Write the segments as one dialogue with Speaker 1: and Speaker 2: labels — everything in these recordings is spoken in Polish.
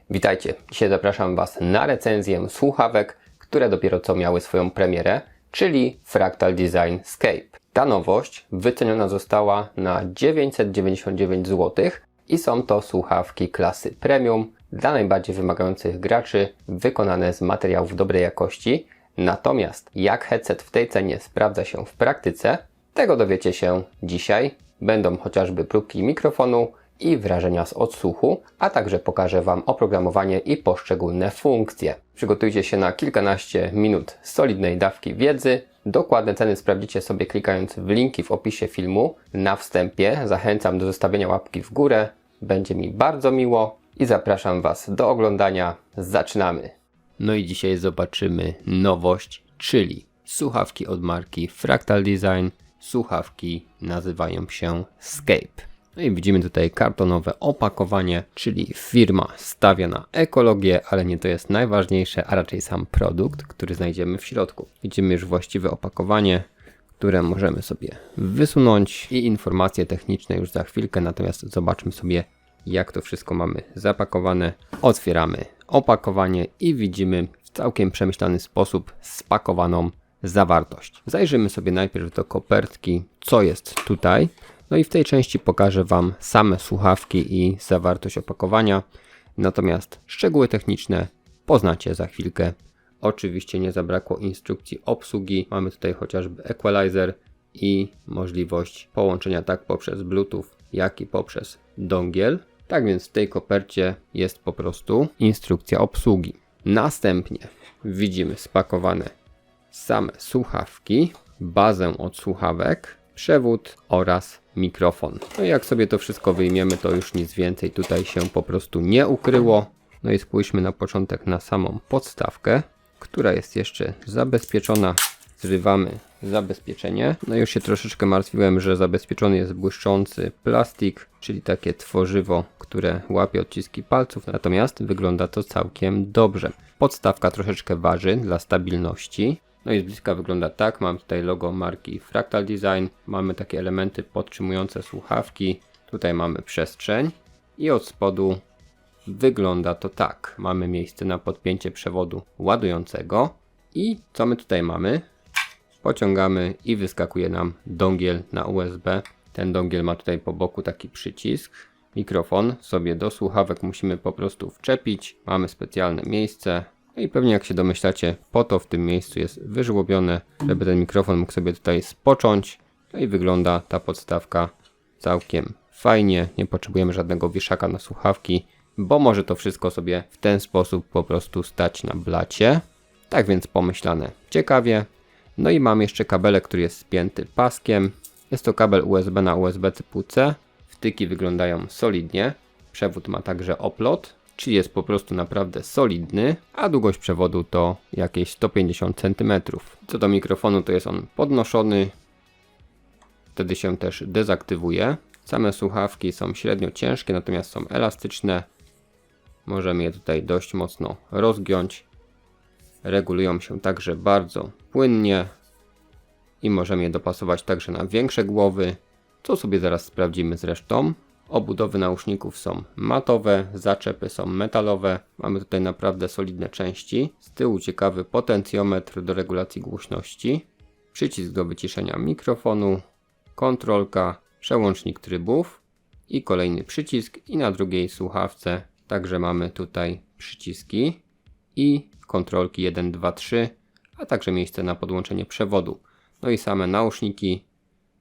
Speaker 1: Witajcie, dzisiaj zapraszam Was na recenzję słuchawek, które dopiero co miały swoją premierę, czyli Fractal Design Scape. Ta nowość wyceniona została na 999 zł i są to słuchawki klasy premium dla najbardziej wymagających graczy, wykonane z materiałów dobrej jakości. Natomiast jak headset w tej cenie sprawdza się w praktyce, tego dowiecie się dzisiaj. Będą chociażby próbki mikrofonu i wrażenia z odsłuchu, a także pokażę Wam oprogramowanie i poszczególne funkcje. Przygotujcie się na kilkanaście minut solidnej dawki wiedzy. Dokładne ceny sprawdzicie sobie klikając w linki w opisie filmu. Na wstępie zachęcam do zostawienia łapki w górę, będzie mi bardzo miło i zapraszam Was do oglądania. Zaczynamy! No i dzisiaj zobaczymy nowość, czyli słuchawki od marki Fractal Design. Słuchawki nazywają się Scape. No i widzimy tutaj kartonowe opakowanie, czyli firma stawia na ekologię, ale nie to jest najważniejsze, a raczej sam produkt, który znajdziemy w środku. Widzimy już właściwe opakowanie, które możemy sobie wysunąć i informacje techniczne już za chwilkę, natomiast zobaczmy sobie, jak to wszystko mamy zapakowane. Otwieramy opakowanie i widzimy w całkiem przemyślany sposób spakowaną zawartość. Zajrzymy sobie najpierw do kopertki, co jest tutaj. No i w tej części pokażę Wam same słuchawki i zawartość opakowania. Natomiast szczegóły techniczne poznacie za chwilkę. Oczywiście nie zabrakło instrukcji obsługi. Mamy tutaj chociażby equalizer i możliwość połączenia tak poprzez Bluetooth, jak i poprzez dongiel. Tak więc w tej kopercie jest po prostu instrukcja obsługi. Następnie widzimy spakowane same słuchawki, bazę od słuchawek, przewód oraz mikrofon. No i jak sobie to wszystko wyjmiemy, to już nic więcej tutaj się po prostu nie ukryło. No i spójrzmy na początek na samą podstawkę, która jest jeszcze zabezpieczona. Zrywamy zabezpieczenie. No i już się troszeczkę martwiłem, że zabezpieczony jest błyszczący plastik, czyli takie tworzywo, które łapie odciski palców. Natomiast wygląda to całkiem dobrze. Podstawka troszeczkę waży dla stabilności. No i z bliska wygląda tak, mam tutaj logo marki Fractal Design, mamy takie elementy podtrzymujące słuchawki, tutaj mamy przestrzeń i od spodu wygląda to tak. Mamy miejsce na podpięcie przewodu ładującego i co my tutaj mamy? Pociągamy i wyskakuje nam dongiel na USB. Ten dongiel ma tutaj po boku taki przycisk. Mikrofon sobie do słuchawek musimy po prostu wczepić, mamy specjalne miejsce. No i pewnie jak się domyślacie, po to w tym miejscu jest wyżłobione, żeby ten mikrofon mógł sobie tutaj spocząć. No i wygląda ta podstawka całkiem fajnie. Nie potrzebujemy żadnego wieszaka na słuchawki, bo może to wszystko sobie w ten sposób po prostu stać na blacie. Tak więc pomyślane ciekawie. No i mam jeszcze kabelek, który jest spięty paskiem. Jest to kabel USB na USB typu C. Wtyki wyglądają solidnie. Przewód ma także oplot, czyli jest po prostu naprawdę solidny, a długość przewodu to jakieś 150 cm. Co do mikrofonu, to jest on podnoszony, wtedy się też dezaktywuje. Same słuchawki są średnio ciężkie, natomiast są elastyczne. Możemy je tutaj dość mocno rozgiąć. Regulują się także bardzo płynnie i możemy je dopasować także na większe głowy, co sobie zaraz sprawdzimy zresztą. Obudowy nauszników są matowe, zaczepy są metalowe. Mamy tutaj naprawdę solidne części. Z tyłu ciekawy potencjometr do regulacji głośności. Przycisk do wyciszenia mikrofonu. Kontrolka, przełącznik trybów i kolejny przycisk. I na drugiej słuchawce także mamy tutaj przyciski i kontrolki 1, 2, 3, a także miejsce na podłączenie przewodu. No i same nauszniki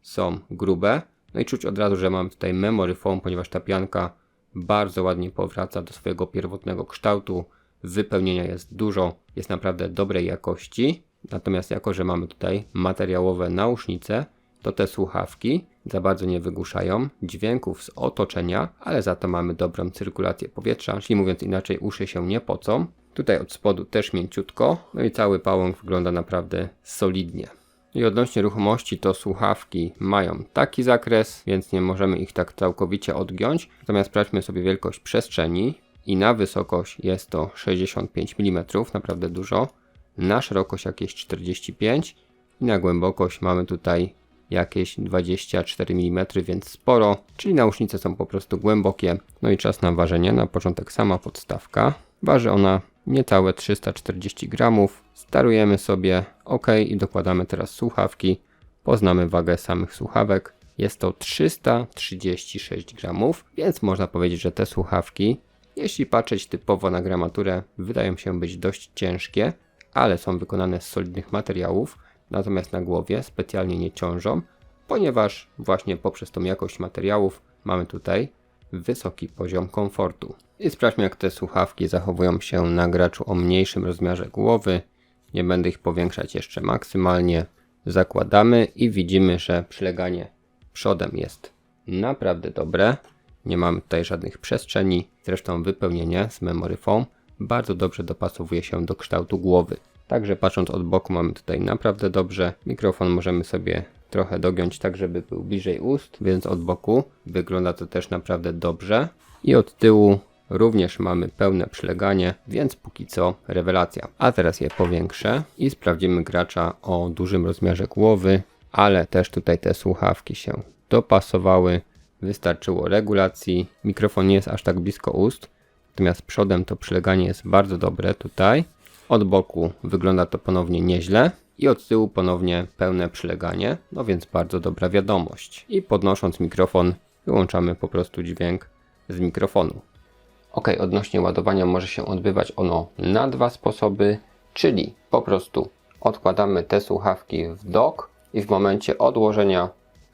Speaker 1: są grube. No i czuć od razu, że mam tutaj memory foam, ponieważ ta pianka bardzo ładnie powraca do swojego pierwotnego kształtu. Wypełnienia jest dużo, jest naprawdę dobrej jakości. Natomiast jako, że mamy tutaj materiałowe nausznice, to te słuchawki za bardzo nie wygłuszają dźwięków z otoczenia, ale za to mamy dobrą cyrkulację powietrza, czyli mówiąc inaczej, uszy się nie pocą. Tutaj od spodu też mięciutko, no i cały pałąk wygląda naprawdę solidnie. I odnośnie ruchomości, to słuchawki mają taki zakres, więc nie możemy ich tak całkowicie odgiąć. Natomiast sprawdźmy sobie wielkość przestrzeni i na wysokość jest to 65 mm, naprawdę dużo. Na szerokość jakieś 45 i na głębokość mamy tutaj jakieś 24 mm, więc sporo, czyli nausznice są po prostu głębokie. No i czas na ważenie. Na początek sama podstawka. Waży ona niecałe 340 gramów. Starujemy sobie OK i dokładamy teraz słuchawki. Poznamy wagę samych słuchawek. Jest to 336 gramów, więc można powiedzieć, że te słuchawki, jeśli patrzeć typowo na gramaturę, wydają się być dość ciężkie, ale są wykonane z solidnych materiałów, natomiast na głowie specjalnie nie ciążą, ponieważ właśnie poprzez tą jakość materiałów mamy tutaj wysoki poziom komfortu. I sprawdźmy, jak te słuchawki zachowują się na graczu o mniejszym rozmiarze głowy. Nie będę ich powiększać jeszcze maksymalnie. Zakładamy i widzimy, że przyleganie przodem jest naprawdę dobre. Nie mamy tutaj żadnych przestrzeni. Zresztą wypełnienie z memory foam bardzo dobrze dopasowuje się do kształtu głowy. Także patrząc od boku mamy tutaj naprawdę dobrze. Mikrofon możemy sobie trochę dogiąć tak, żeby był bliżej ust, więc od boku wygląda to też naprawdę dobrze. I od tyłu również mamy pełne przyleganie, więc póki co rewelacja. A teraz je powiększę i sprawdzimy gracza o dużym rozmiarze głowy, ale też tutaj te słuchawki się dopasowały. Wystarczyło regulacji. Mikrofon nie jest aż tak blisko ust, natomiast przodem to przyleganie jest bardzo dobre tutaj. Od boku wygląda to ponownie nieźle i od tyłu ponownie pełne przyleganie, no więc bardzo dobra wiadomość. I podnosząc mikrofon wyłączamy po prostu dźwięk z mikrofonu. OK, odnośnie ładowania może się odbywać ono na dwa sposoby, czyli po prostu odkładamy te słuchawki w dock i w momencie odłożenia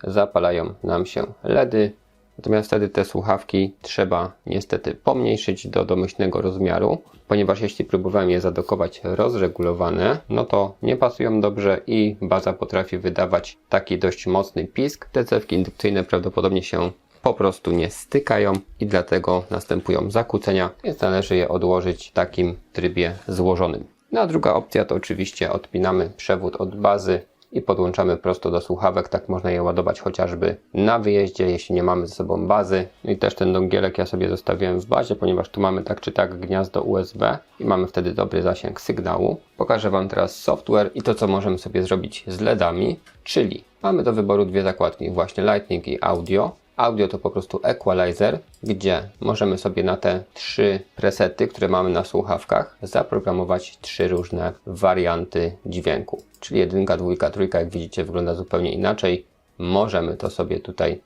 Speaker 1: zapalają nam się LEDy. Natomiast wtedy te słuchawki trzeba niestety pomniejszyć do domyślnego rozmiaru, ponieważ jeśli próbowałem je zadokować rozregulowane, no to nie pasują dobrze i baza potrafi wydawać taki dość mocny pisk. Te cewki indukcyjne prawdopodobnie się po prostu nie stykają i dlatego następują zakłócenia, więc należy je odłożyć w takim trybie złożonym. No a druga opcja to oczywiście odpinamy przewód od bazy i podłączamy prosto do słuchawek. Tak można je ładować chociażby na wyjeździe, jeśli nie mamy ze sobą bazy. No i też ten dongielek ja sobie zostawiłem w bazie, ponieważ tu mamy tak czy tak gniazdo USB i mamy wtedy dobry zasięg sygnału. Pokażę Wam teraz software i to, co możemy sobie zrobić z LEDami, czyli mamy do wyboru dwie zakładki, właśnie Lightning i Audio. Audio to po prostu equalizer, gdzie możemy sobie na te trzy presety, które mamy na słuchawkach, zaprogramować trzy różne warianty dźwięku. Czyli 1, 2, 3, jak widzicie, wygląda zupełnie inaczej. Możemy to sobie tutaj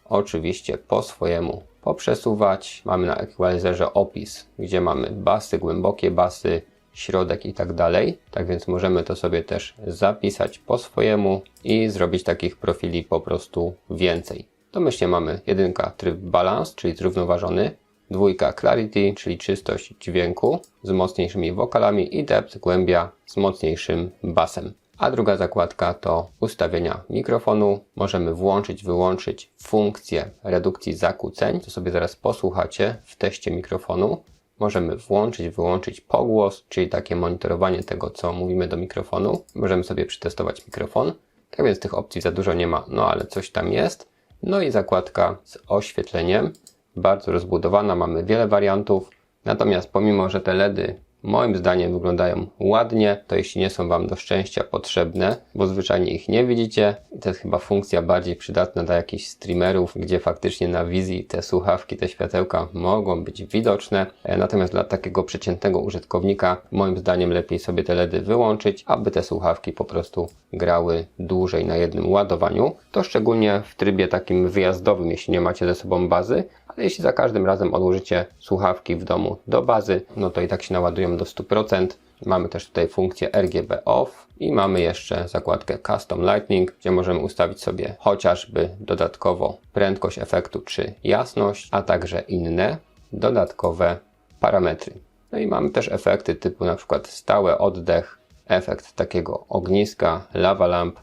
Speaker 1: oczywiście po swojemu poprzesuwać. Mamy na equalizerze opis, gdzie mamy basy, głębokie basy, środek i tak dalej. Tak więc możemy to sobie też zapisać po swojemu i zrobić takich profili po prostu więcej. Domyślnie mamy 1 tryb balance, czyli zrównoważony, 2 clarity, czyli czystość dźwięku z mocniejszymi wokalami i depth, głębia z mocniejszym basem. A druga zakładka to ustawienia mikrofonu. Możemy włączyć, wyłączyć funkcję redukcji zakłóceń, to sobie zaraz posłuchacie w teście mikrofonu. Możemy włączyć, wyłączyć pogłos, czyli takie monitorowanie tego, co mówimy do mikrofonu. Możemy sobie przetestować mikrofon. Tak więc tych opcji za dużo nie ma, no ale coś tam jest. No i zakładka z oświetleniem, bardzo rozbudowana, mamy wiele wariantów, natomiast pomimo, że te LEDy moim zdaniem wyglądają ładnie, to jeśli nie są Wam do szczęścia potrzebne, bo zwyczajnie ich nie widzicie, to jest chyba funkcja bardziej przydatna dla jakichś streamerów, gdzie faktycznie na wizji te słuchawki, te światełka mogą być widoczne, natomiast dla takiego przeciętnego użytkownika moim zdaniem lepiej sobie te LEDy wyłączyć, aby te słuchawki po prostu grały dłużej na jednym ładowaniu. To szczególnie w trybie takim wyjazdowym, jeśli nie macie ze sobą bazy, ale jeśli za każdym razem odłożycie słuchawki w domu do bazy, no to i tak się naładują do 100%. Mamy też tutaj funkcję RGB off i mamy jeszcze zakładkę Custom Lightning, gdzie możemy ustawić sobie chociażby dodatkowo prędkość efektu czy jasność, a także inne dodatkowe parametry. No i mamy też efekty typu na przykład stały oddech, efekt takiego ogniska, lava lamp,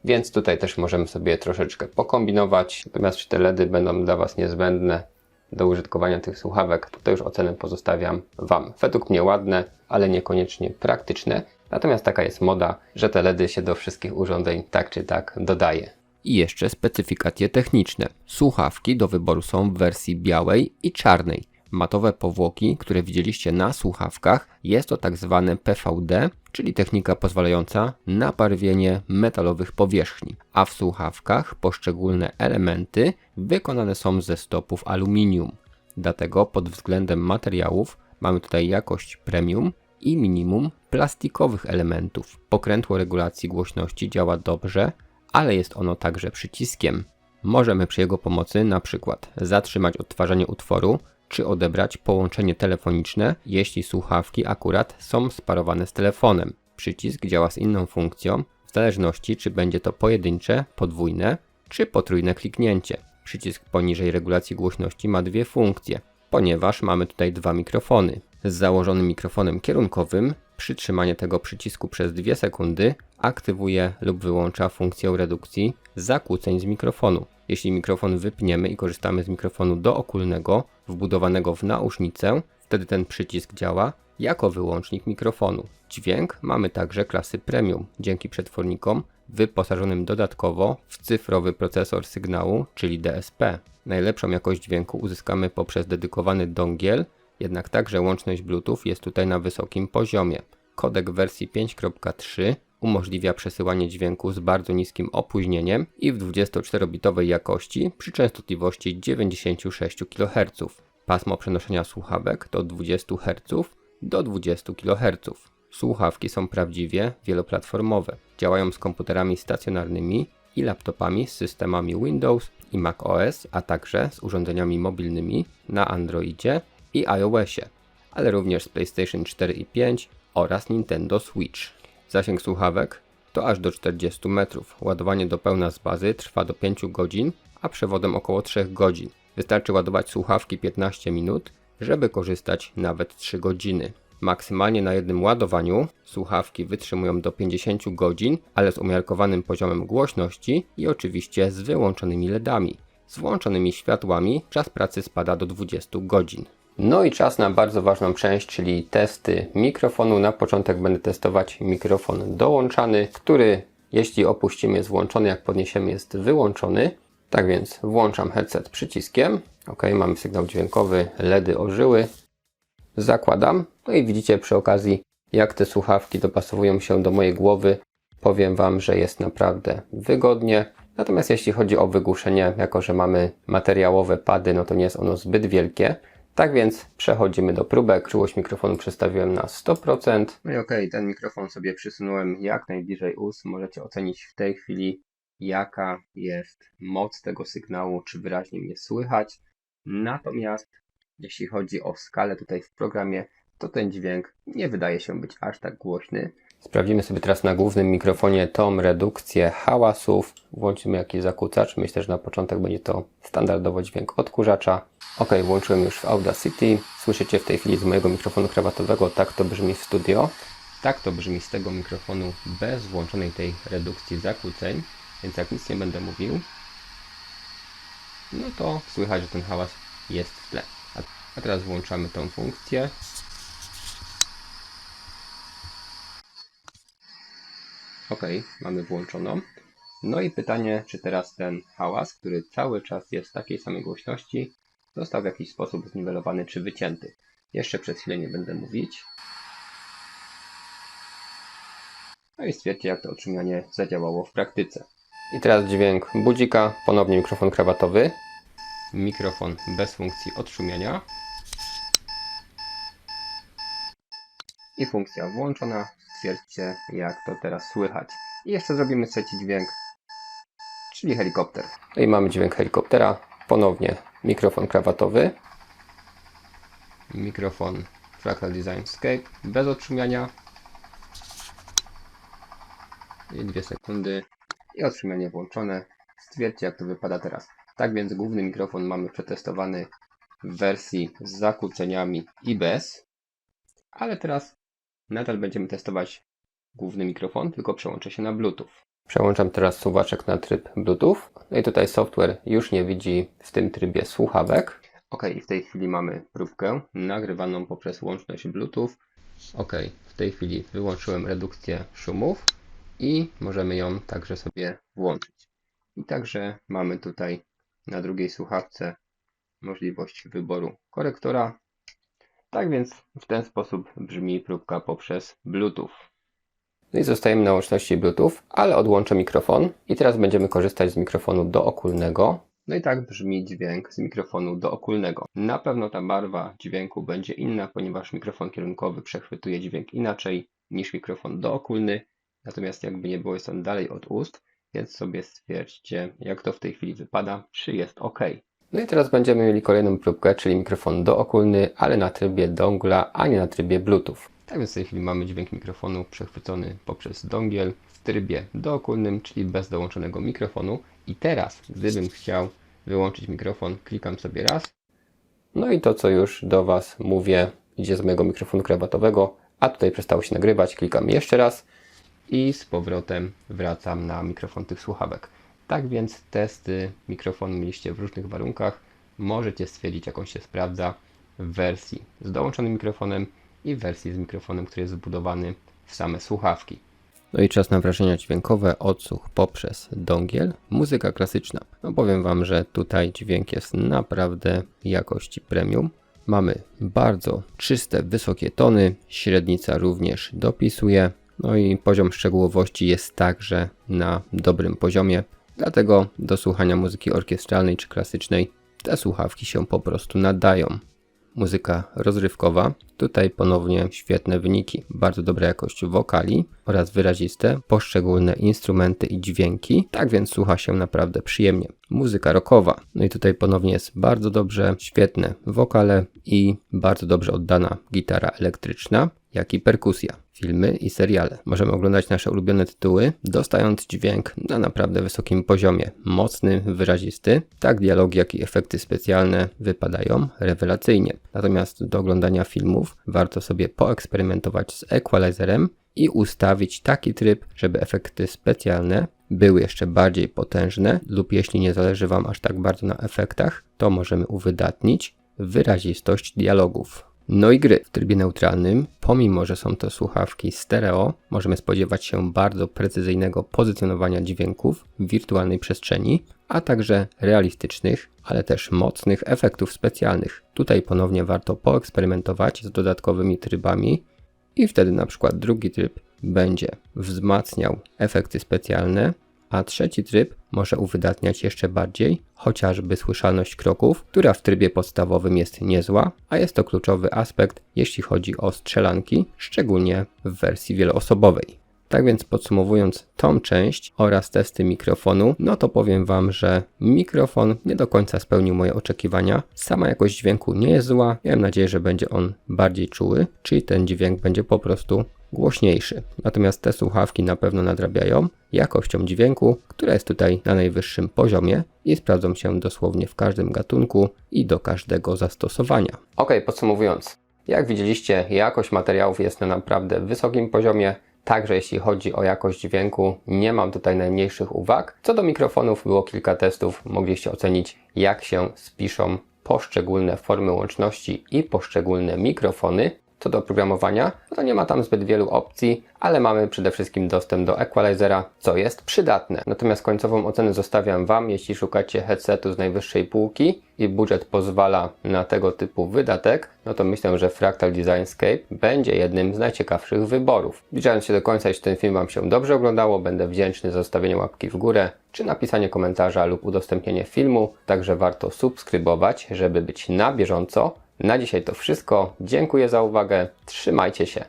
Speaker 1: więc tutaj też możemy sobie troszeczkę pokombinować. Natomiast czy te LEDy będą dla Was niezbędne do użytkowania tych słuchawek, to już ocenę pozostawiam Wam. Według mnie ładne, ale niekoniecznie praktyczne. Natomiast taka jest moda, że te LEDy się do wszystkich urządzeń tak czy tak dodaje. I jeszcze specyfikacje techniczne. Słuchawki do wyboru są w wersji białej i czarnej. Matowe powłoki, które widzieliście na słuchawkach, jest to tak zwane PVD, czyli technika pozwalająca na barwienie metalowych powierzchni, a w słuchawkach poszczególne elementy wykonane są ze stopów aluminium. Dlatego pod względem materiałów mamy tutaj jakość premium i minimum plastikowych elementów. Pokrętło regulacji głośności działa dobrze, ale jest ono także przyciskiem. Możemy przy jego pomocy na przykład zatrzymać odtwarzanie utworu, czy odebrać połączenie telefoniczne, jeśli słuchawki akurat są sparowane z telefonem. Przycisk działa z inną funkcją, w zależności czy będzie to pojedyncze, podwójne, czy potrójne kliknięcie. Przycisk poniżej regulacji głośności ma dwie funkcje, ponieważ mamy tutaj dwa mikrofony. Z założonym mikrofonem kierunkowym przytrzymanie tego przycisku przez 2 sekundy aktywuje lub wyłącza funkcję redukcji zakłóceń z mikrofonu. Jeśli mikrofon wypniemy i korzystamy z mikrofonu dookólnego wbudowanego w nausznicę, wtedy ten przycisk działa jako wyłącznik mikrofonu. Dźwięk mamy także klasy premium, dzięki przetwornikom wyposażonym dodatkowo w cyfrowy procesor sygnału, czyli DSP. Najlepszą jakość dźwięku uzyskamy poprzez dedykowany dongiel, jednak także łączność Bluetooth jest tutaj na wysokim poziomie. Kodek wersji 5.3 umożliwia przesyłanie dźwięku z bardzo niskim opóźnieniem i w 24-bitowej jakości przy częstotliwości 96 kHz. Pasmo przenoszenia słuchawek to od 20 Hz do 20 kHz. Słuchawki są prawdziwie wieloplatformowe. Działają z komputerami stacjonarnymi i laptopami z systemami Windows i macOS, a także z urządzeniami mobilnymi na Androidzie i iOSie, ale również z PlayStation 4 i 5 oraz Nintendo Switch. Zasięg słuchawek to aż do 40 metrów. Ładowanie do pełna z bazy trwa do 5 godzin, a przewodem około 3 godzin. Wystarczy ładować słuchawki 15 minut, żeby korzystać nawet 3 godziny. Maksymalnie na jednym ładowaniu słuchawki wytrzymują do 50 godzin, ale z umiarkowanym poziomem głośności i oczywiście z wyłączonymi LEDami. Z włączonymi światłami czas pracy spada do 20 godzin. No i czas na bardzo ważną część, czyli testy mikrofonu. Na początek będę testować mikrofon dołączany, który jeśli opuścimy jest włączony, jak podniesiemy jest wyłączony. Tak więc włączam headset przyciskiem. Ok, mamy sygnał dźwiękowy, LEDy ożyły. Zakładam. No i widzicie przy okazji, jak te słuchawki dopasowują się do mojej głowy. Powiem Wam, że jest naprawdę wygodnie. Natomiast jeśli chodzi o wygłuszenie, jako że mamy materiałowe pady, no to nie jest ono zbyt wielkie. Tak więc przechodzimy do próbek. Czułość mikrofonu przestawiłem na 100%. No i okej, ten mikrofon sobie przysunąłem jak najbliżej ust. Możecie ocenić w tej chwili, jaka jest moc tego sygnału, czy wyraźnie mnie słychać. Natomiast jeśli chodzi o skalę tutaj w programie, to ten dźwięk nie wydaje się być aż tak głośny. Sprawdzimy sobie teraz na głównym mikrofonie tą redukcję hałasów. Włączymy jakiś zakłócacz. Myślę, że na początek będzie to standardowo dźwięk odkurzacza. Ok, włączyłem już w Audacity. Słyszycie w tej chwili z mojego mikrofonu krawatowego, tak to brzmi w studio. Tak to brzmi z tego mikrofonu bez włączonej tej redukcji zakłóceń. Więc jak nic nie będę mówił, no to słychać, że ten hałas jest w tle. A teraz włączamy tą funkcję. Ok, mamy włączoną. No i pytanie, czy teraz ten hałas, który cały czas jest w takiej samej głośności, został w jakiś sposób zniwelowany czy wycięty. Jeszcze przez chwilę nie będę mówić. No i stwierdźcie, jak to odszumianie zadziałało w praktyce. I teraz dźwięk budzika, ponownie mikrofon krawatowy. Mikrofon bez funkcji odszumiania. I funkcja włączona. Stwierdźcie, jak to teraz słychać. I jeszcze zrobimy trzeci dźwięk, czyli helikopter. No i mamy dźwięk helikoptera. Ponownie mikrofon krawatowy. Mikrofon Fractal Design Scape bez odszumiania. I 2 sekundy. I odszumianie włączone. Stwierdźcie, jak to wypada teraz. Tak więc główny mikrofon mamy przetestowany w wersji z zakłóceniami i bez. Ale teraz nadal będziemy testować główny mikrofon, tylko przełączę się na Bluetooth. Przełączam teraz suwaczek na tryb Bluetooth. No i tutaj software już nie widzi w tym trybie słuchawek. Ok, w tej chwili mamy próbkę nagrywaną poprzez łączność Bluetooth. Ok, w tej chwili wyłączyłem redukcję szumów i możemy ją także sobie włączyć. I także mamy tutaj na drugiej słuchawce możliwość wyboru korektora. Tak więc w ten sposób brzmi próbka poprzez Bluetooth. No i zostajemy na łączności Bluetooth, ale odłączę mikrofon i teraz będziemy korzystać z mikrofonu dookólnego. No i tak brzmi dźwięk z mikrofonu dookólnego. Na pewno ta barwa dźwięku będzie inna, ponieważ mikrofon kierunkowy przechwytuje dźwięk inaczej niż mikrofon dookólny. Natomiast jakby nie było, jest on dalej od ust, więc sobie stwierdźcie, jak to w tej chwili wypada, czy jest OK. No i teraz będziemy mieli kolejną próbkę, czyli mikrofon dookólny, ale na trybie dongla, a nie na trybie Bluetooth. Tak więc w tej chwili mamy dźwięk mikrofonu przechwycony poprzez dongiel w trybie dookólnym, czyli bez dołączonego mikrofonu. I teraz, gdybym chciał wyłączyć mikrofon, klikam sobie raz. No i to, co już do Was mówię, idzie z mojego mikrofonu krawatowego, a tutaj przestało się nagrywać. Klikam jeszcze raz i z powrotem wracam na mikrofon tych słuchawek. Tak więc testy mikrofonu mieliście w różnych warunkach. Możecie stwierdzić, jak on się sprawdza w wersji z dołączonym mikrofonem i w wersji z mikrofonem, który jest wbudowany w same słuchawki. No i czas na wrażenia dźwiękowe, odsłuch poprzez dongiel, muzyka klasyczna. No powiem Wam, że tutaj dźwięk jest naprawdę jakości premium. Mamy bardzo czyste, wysokie tony, średnica również dopisuje. No i poziom szczegółowości jest także na dobrym poziomie. Dlatego do słuchania muzyki orkiestralnej czy klasycznej te słuchawki się po prostu nadają. Muzyka rozrywkowa. Tutaj ponownie świetne wyniki, bardzo dobra jakość wokali oraz wyraziste, poszczególne instrumenty i dźwięki, tak więc słucha się naprawdę przyjemnie. Muzyka rockowa. No i tutaj ponownie jest bardzo dobrze, świetne wokale i bardzo dobrze oddana gitara elektryczna, jak i perkusja. Filmy i seriale. Możemy oglądać nasze ulubione tytuły, dostając dźwięk na naprawdę wysokim poziomie. Mocny, wyrazisty. Tak dialogi, jak i efekty specjalne wypadają rewelacyjnie. Natomiast do oglądania filmów warto sobie poeksperymentować z equalizerem i ustawić taki tryb, żeby efekty specjalne były jeszcze bardziej potężne lub jeśli nie zależy Wam aż tak bardzo na efektach, to możemy uwydatnić wyrazistość dialogów. No i gry w trybie neutralnym, pomimo że są to słuchawki stereo, możemy spodziewać się bardzo precyzyjnego pozycjonowania dźwięków w wirtualnej przestrzeni, a także realistycznych, ale też mocnych efektów specjalnych. Tutaj ponownie warto poeksperymentować z dodatkowymi trybami i wtedy na przykład drugi tryb będzie wzmacniał efekty specjalne, a trzeci tryb może uwydatniać jeszcze bardziej chociażby słyszalność kroków, która w trybie podstawowym jest niezła, a jest to kluczowy aspekt, jeśli chodzi o strzelanki, szczególnie w wersji wieloosobowej. Tak więc podsumowując tą część oraz testy mikrofonu, no to powiem Wam, że mikrofon nie do końca spełnił moje oczekiwania. Sama jakość dźwięku nie jest zła, miałem nadzieję, że będzie on bardziej czuły, czyli ten dźwięk będzie po prostu głośniejszy. Natomiast te słuchawki na pewno nadrabiają jakością dźwięku, która jest tutaj na najwyższym poziomie i sprawdzą się dosłownie w każdym gatunku i do każdego zastosowania. Ok, podsumowując, jak widzieliście, jakość materiałów jest na naprawdę wysokim poziomie. Także jeśli chodzi o jakość dźwięku, nie mam tutaj najmniejszych uwag. Co do mikrofonów, było kilka testów, mogliście ocenić, jak się spiszą poszczególne formy łączności i poszczególne mikrofony. Co do oprogramowania, no to nie ma tam zbyt wielu opcji, ale mamy przede wszystkim dostęp do equalizera, co jest przydatne. Natomiast końcową ocenę zostawiam Wam, jeśli szukacie headsetu z najwyższej półki i budżet pozwala na tego typu wydatek, no to myślę, że Fractal Design Scape będzie jednym z najciekawszych wyborów. Zbliżając się do końca, jeśli ten film Wam się dobrze oglądało, będę wdzięczny za zostawienie łapki w górę, czy napisanie komentarza lub udostępnienie filmu, także warto subskrybować, żeby być na bieżąco. Na dzisiaj to wszystko. Dziękuję za uwagę. Trzymajcie się.